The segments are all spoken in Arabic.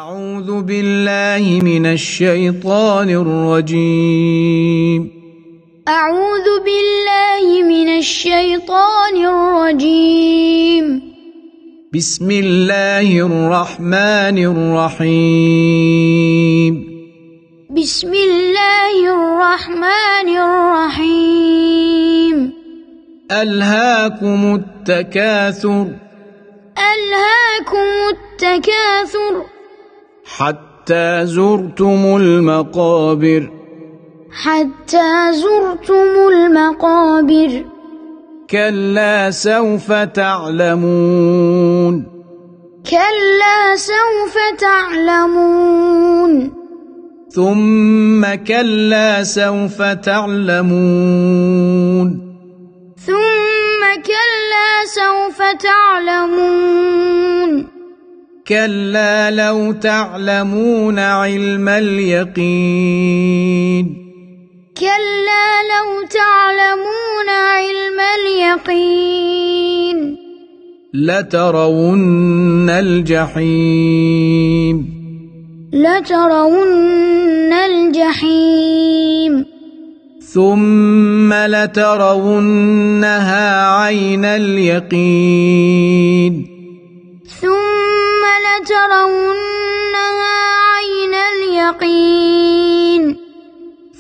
أعوذ بالله من الشيطان الرجيم. أعوذ بالله من الشيطان الرجيم. بسم الله الرحمن الرحيم. بسم الله الرحمن الرحيم. ألهاكم التكاثر. ألهاكم التكاثر. حتى زرتم المقابر. حتى زرتم المقابر. كلا سوف تعلمون. كلا سوف تعلمون. ثم كلا سوف تعلمون. ثم كلا سوف تعلمون. كلا لو تعلمون علم اليقين. كلا لو تعلمون علم اليقين. لترون الجحيم. لترون الجحيم. ثم لترونها عين اليقين. ثم لترونها عين اليقين.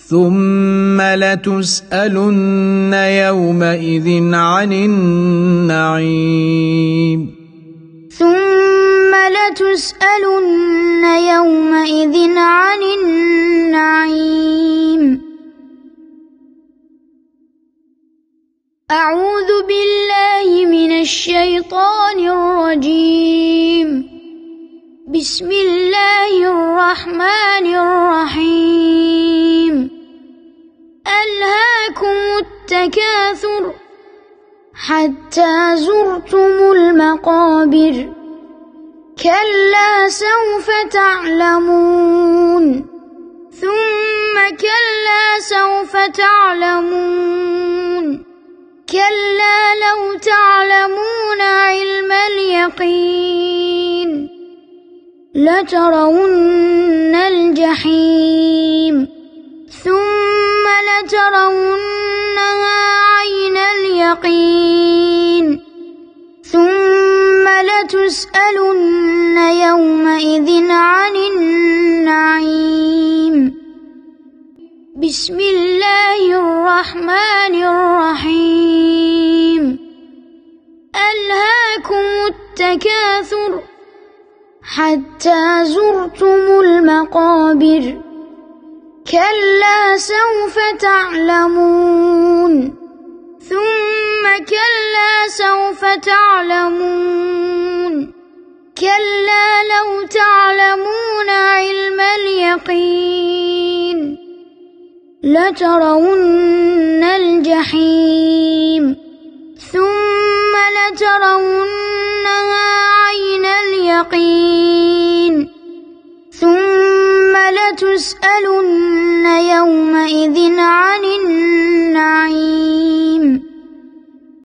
ثم لتسألن يومئذ عن النعيم. ثم لتسألن يومئذ عن النعيم. أعوذ بالله من الشيطان الرجيم. بسم الله الرحمن الرحيم. ألهاكم التكاثر حتى زرتم المقابر. كلا سوف تعلمون. ثم كلا سوف تعلمون. كلا لو تعلمون علم اليقين. لترون الجحيم. ثم لترونها عين اليقين. ثم لتسألن يومئذ عن النعيم. بسم الله الرحمن الرحيم. ألهاكم التكاثر حتى زرتم المقابر. كلا سوف تعلمون. ثم كلا سوف تعلمون. كلا لو تعلمون علم اليقين. لترون الجحيم. ثم لترون